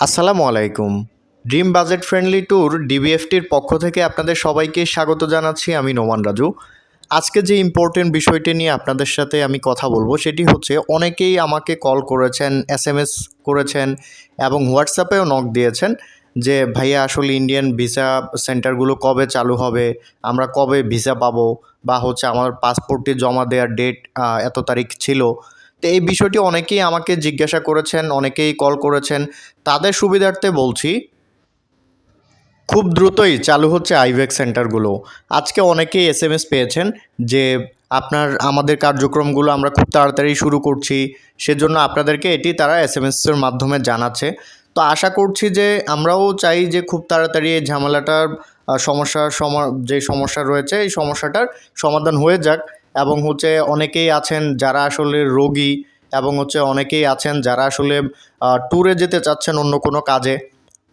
আসসালামু আলাইকুম। Dream budget friendly tour ডিবিএফটির পক্ষ থেকে আপনাদের সবাইকে স্বাগত জানাচ্ছি। আমি নোমান রাজু। আজকে যে ইম্পর্টেন্ট বিষয়টি নিয়ে আপনাদের সাথে আমি কথা বলবো সেটি হচ্ছে, অনেকেই আমাকে কল করেছেন, এসএমএস করেছেন এবং হোয়াটসঅ্যাপেও নক দিয়েছেন যে ভাইয়া আসলে ইন্ডিয়ান ভিসা সেন্টারগুলো কবে চালু হবে, আমরা কবে ভিসা পাবো, বা হচ্ছে আমার পাসপোর্টটি জমা দেওয়ার ডেট এত তারিখ ছিল। তো এই বিষয়টি অনেকেই আমাকে জিজ্ঞাসা করেছেন, অনেকেই কল করেছেন। তাদের সুবিধার্থে বলছি, খুব দ্রুতই চালু হচ্ছে আইভেক্স সেন্টারগুলো। আজকে অনেকেই এসএমএস পেয়েছেন যে আমাদের কার্যক্রমগুলো আমরা খুব তাড়াতাড়ি শুরু করছি, সেজন্য আপনাদেরকে এটি তারা এসএমএসের মাধ্যমে জানাচ্ছে। তো আশা করছি যে আমরাও চাই যে খুব তাড়াতাড়ি এই ঝামেলাটার যে সমস্যা রয়েছে এই সমস্যাটার সমাধান হয়ে যাক। এবং হচ্ছে অনেকেই আছেন যারা আসলে রোগী, এবং হচ্ছে অনেকেই আছেন যারা আসলে ট্যুরে যেতে চাচ্ছেন অন্য কোনো কাজে।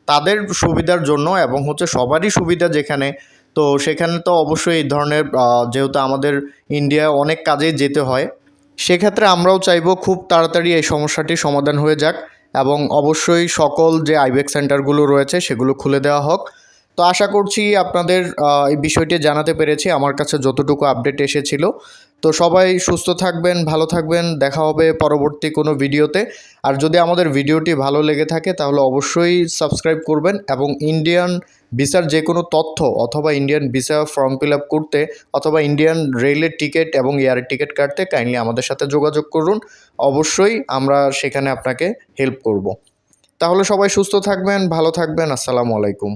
তাদের সুবিধার জন্য এবং হচ্ছে সবারই সুবিধা যেখানে, তো সেখানে তো অবশ্যই এই ধরনের যেহেতু আমাদের ইন্ডিয়ায় অনেক কাজেই যেতে হয়, সেক্ষেত্রে আমরাও চাইবো খুব তাড়াতাড়ি এই সমস্যাটি সমাধান হয়ে যাক এবং অবশ্যই সকল যে আইবেক সেন্টারগুলো রয়েছে সেগুলো খুলে দেওয়া হোক। তো আশা করছি আপনাদের এই বিষয়টি জানাতে পেরেছি, আমার কাছে যতটুকু আপডেট এসেছিল। তো সবাই সুস্থ থাকবেন, ভালো থাকবেন, দেখা হবে পরবর্তী কোনো ভিডিওতে। আর যদি আমাদের ভিডিওটি ভালো লেগে থাকে তাহলে অবশ্যই সাবস্ক্রাইব করবেন এবং ইন্ডিয়ান ভিসার যে কোনো তথ্য অথবা Indian visa form fill up করতে অথবা ইন্ডিয়ান রেলের টিকিট এবং এয়ারের টিকিট কাটতে কাইন্ডলি আমাদের সাথে যোগাযোগ করুন। অবশ্যই আমরা সেখানে আপনাকে হেল্প করব। তাহলে সবাই সুস্থ থাকবেন, ভালো থাকবেন। আসসালামু আলাইকুম।